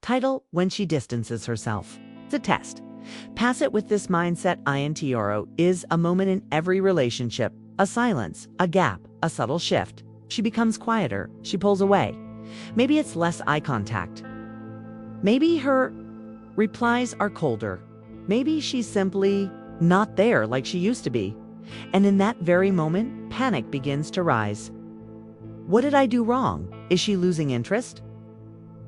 Title: When She Distances Herself. It's a test. Pass it with this mindset. INTRO is a moment in every relationship, a silence, a gap, a subtle shift. She becomes quieter, she pulls away. Maybe it's less eye contact. Maybe her replies are colder. Maybe she's simply not there like she used to be. And in that very moment, panic begins to rise. What did I do wrong? Is she losing interest?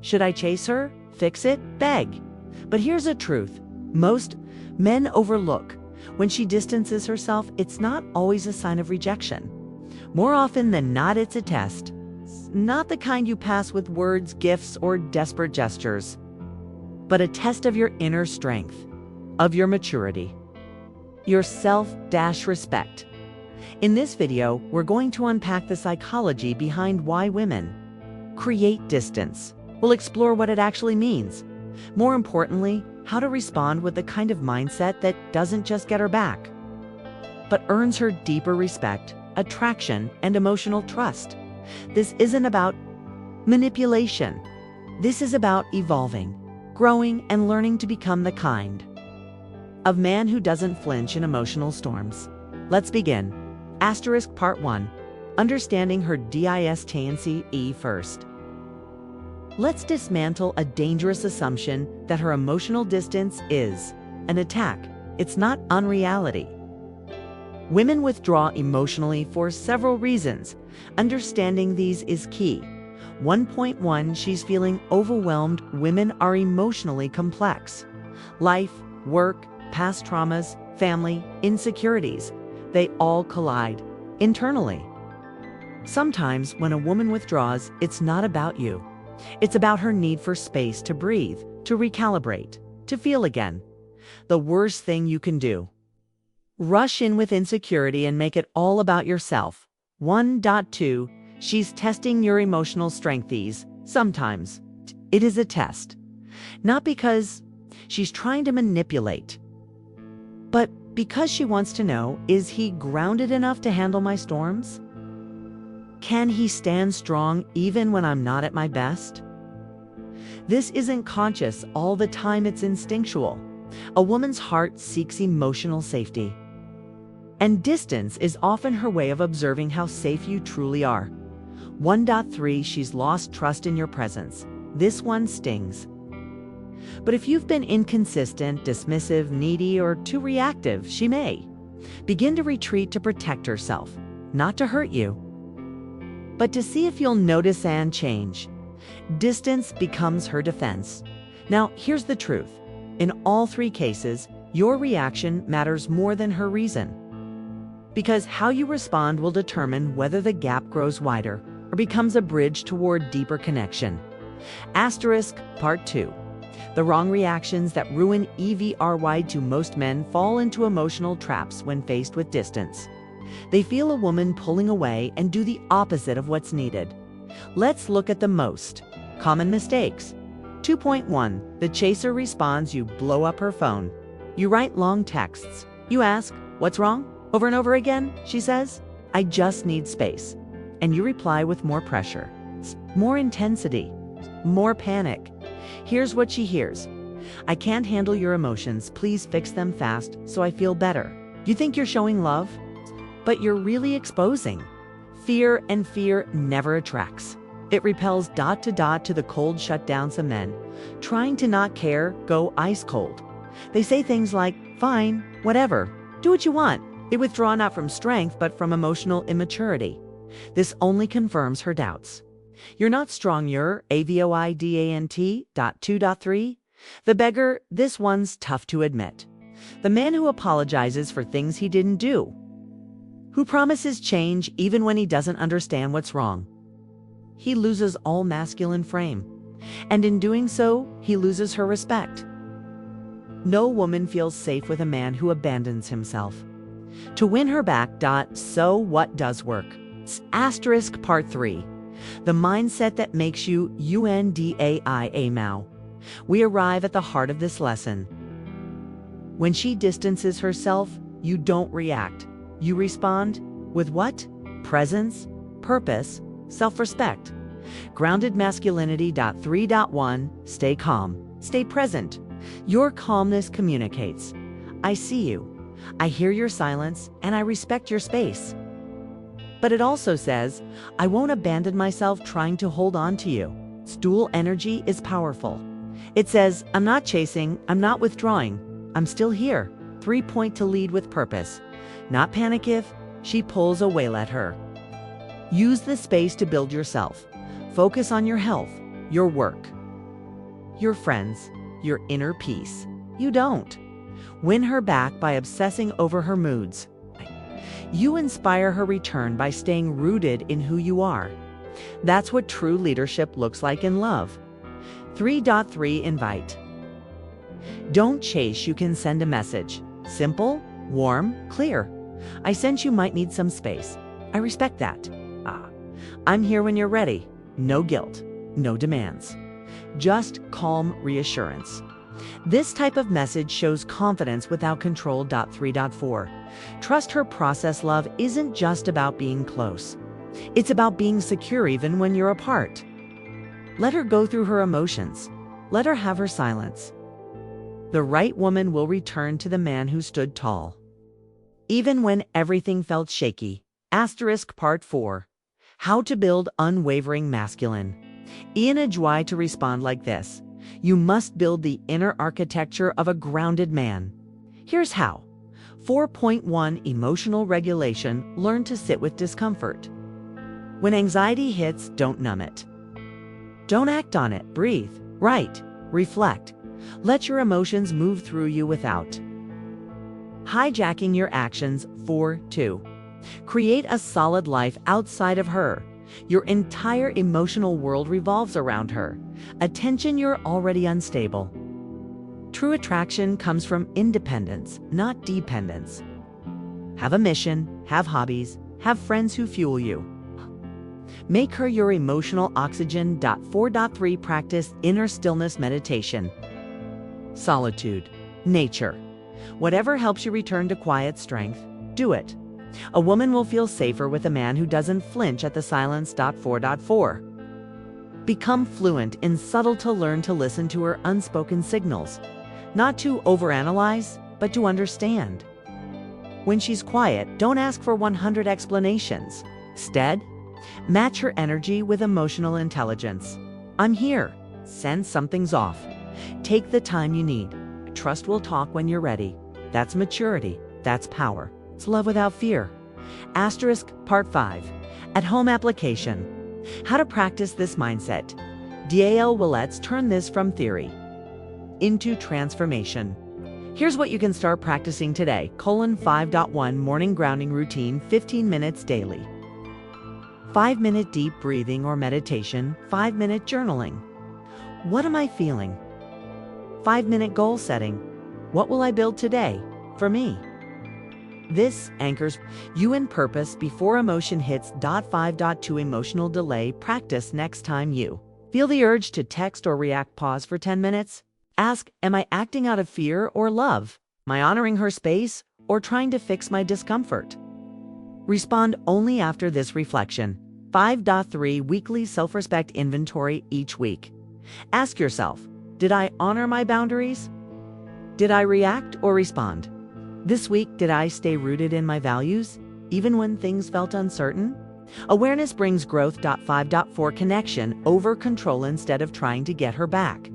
Should I chase her, fix it, beg? But here's the truth. Most men overlook. When she distances herself, it's not always a sign of rejection. More often than not, it's a test. It's not the kind you pass with words, gifts, or desperate gestures, but a test of your inner strength, of your maturity, your self-respect. In this video, we're going to unpack the psychology behind why women create distance. We'll explore what it actually means. More importantly, how to respond with the kind of mindset that doesn't just get her back, but earns her deeper respect, attraction, and emotional trust. This isn't about manipulation. This is about evolving, growing, and learning to become the kind of man who doesn't flinch in emotional storms. Let's begin. Part 1. Understanding her distance first. Let's dismantle a dangerous assumption that her emotional distance is an attack. It's not unreality. Women withdraw emotionally for several reasons. Understanding these is key. 1.1 She's feeling overwhelmed. Women are emotionally complex. Life, work, past traumas, family, insecurities, they all collide internally. Sometimes when a woman withdraws, it's not about you. It's about her need for space to breathe, to recalibrate, to feel again. The worst thing you can do: rush in with insecurity and make it all about yourself. 1.2 She's testing your emotional strength. Sometimes it is a test, not because she's trying to manipulate, but because she wants to know, is he grounded enough to handle my storms? Can he stand strong even when I'm not at my best? This isn't conscious all the time, it's instinctual. A woman's heart seeks emotional safety, and distance is often her way of observing how safe you truly are. 1.3 She's lost trust in your presence. This one stings. But if you've been inconsistent, dismissive, needy, or too reactive, she may begin to retreat to protect herself, not to hurt you, but to see if you'll notice and change. Distance becomes her defense. Now, here's the truth. In all three cases, your reaction matters more than her reason, because how you respond will determine whether the gap grows wider or becomes a bridge toward deeper connection. Part 2. The wrong reactions that ruin EVRY to most men fall into emotional traps when faced with distance. They feel a woman pulling away and do the opposite of what's needed. Let's look at the most common mistakes. 2.1 The chaser responds. You blow up her phone. You write long texts. You ask, "What's wrong?" Over and over again. She says, "I just need space." And you reply with more pressure, more intensity, more panic. Here's what she hears: "I can't handle your emotions. Please fix them fast so I feel better." You think you're showing love, but you're really exposing fear, and fear never attracts. It repels ... to the cold shutdown. Some men, trying to not care, go ice cold. They say things like, "Fine, whatever, do what you want." They withdraw not from strength, but from emotional immaturity. This only confirms her doubts. You're not strong, you're avoidant. 2.3 The beggar. This one's tough to admit. The man who apologizes for things he didn't do, who promises change even when he doesn't understand what's wrong. He loses all masculine frame, and in doing so, he loses her respect. No woman feels safe with a man who abandons himself. To win her back. So what does work? Part 3. The mindset that makes you UNDAIA. We arrive at the heart of this lesson. When she distances herself, you don't react. You respond with what? Presence, purpose, self-respect. Grounded masculinity. 3.1 Stay calm. Stay present. Your calmness communicates. I see you. I hear your silence, and I respect your space. But it also says, I won't abandon myself trying to hold on to you. Stool energy is powerful. It says, I'm not chasing, I'm not withdrawing, I'm still here. 3-point to lead with purpose. Not panic if she pulls away. Let her. Use the space to build yourself. Focus on your health, your work, your friends, your inner peace. You don't. Win her back by obsessing over her moods. You inspire her return by staying rooted in who you are. That's what true leadership looks like in love. 3.3 Invite. Don't chase, you can send a message. Simple, warm, clear. I sense you might need some space. I respect that. I'm here when you're ready. No guilt, no demands. Just calm reassurance. This type of message shows confidence without control. 3.4 Trust her process. Love isn't just about being close. It's about being secure even when you're apart. Let her go through her emotions. Let her have her silence. The right woman will return to the man who stood tall, even when everything felt shaky. Part 4 How to build unwavering masculine. Enjoy to respond like this. You must build the inner architecture of a grounded man. Here's how. 4.1 Emotional regulation. Learn to sit with discomfort. When anxiety hits, don't numb it. Don't act on it. Breathe. Write. Reflect. Let your emotions move through you without hijacking your actions. 4.2 Create a solid life outside of her. Your entire emotional world revolves around her. Attention, you're already unstable. True attraction comes from independence, not dependence. Have a mission, have hobbies, have friends who fuel you. Make her your emotional oxygen. 4.3 Practice inner stillness meditation. Solitude. Nature. Whatever helps you return to quiet strength, do it. A woman will feel safer with a man who doesn't flinch at the silence. 4.4 Become fluent in subtle to learn to listen to her unspoken signals. Not to overanalyze, but to understand. When she's quiet, don't ask for 100 explanations. Instead, match her energy with emotional intelligence. I'm here. Sense something's off. Take the time you need. Trust will talk when you're ready. That's maturity. That's power. It's love without fear. Part 5 At-home application. How to practice this mindset. Let's turn this from theory into transformation. Here's what you can start practicing today. 5.1 Morning grounding routine. 15 minutes daily. 5-minute deep breathing or meditation. 5-minute journaling. What am I feeling? 5-minute goal setting. What will I build today for me? This anchors you in purpose before emotion hits. 5.2 Emotional delay. Practice next time you feel the urge to text or react. Pause for 10 minutes. Ask, am I acting out of fear or love? Am I honoring her space or trying to fix my discomfort? Respond only after this reflection. 5.3 Weekly self-respect inventory. Each week, ask yourself, did I honor my boundaries? Did I react or respond? This week, did I stay rooted in my values, even when things felt uncertain? Awareness brings growth. 5.4 Connection over control. Instead of trying to get her back,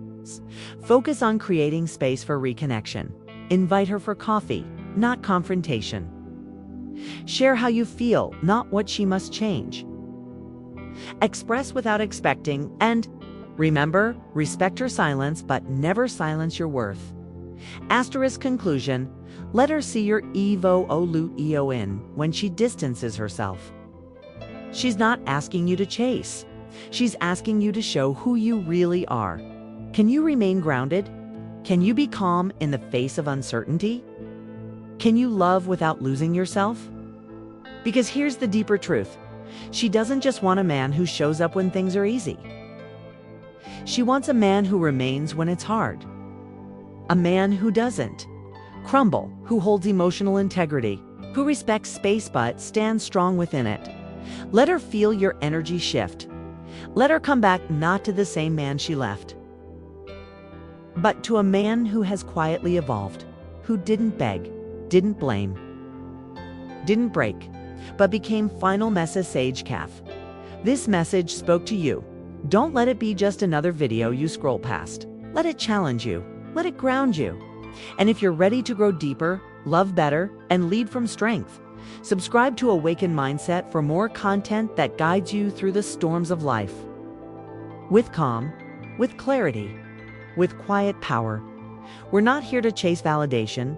focus on creating space for reconnection. Invite her for coffee, not confrontation. Share how you feel, not what she must change. Express without expecting, and remember, respect her silence, but never silence your worth. Conclusion. Let her see your eon when she distances herself. She's not asking you to chase. She's asking you to show who you really are. Can you remain grounded? Can you be calm in the face of uncertainty? Can you love without losing yourself? Because here's the deeper truth. She doesn't just want a man who shows up when things are easy. She wants a man who remains when it's hard. A man who doesn't crumble, who holds emotional integrity, who respects space but stands strong within it. Let her feel your energy shift. Let her come back not to the same man she left, but to a man who has quietly evolved, who didn't beg, didn't blame, didn't break, but became final message sage calf. This message spoke to you. Don't let it be just another video you scroll past. Let it challenge you. Let it ground you. And if you're ready to grow deeper, love better, and lead from strength, subscribe to Awaken Mindset for more content that guides you through the storms of life. With calm, with clarity, with quiet power. We're not here to chase validation.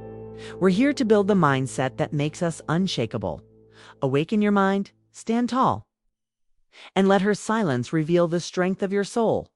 We're here to build the mindset that makes us unshakable. Awaken your mind, stand tall, and let her silence reveal the strength of your soul.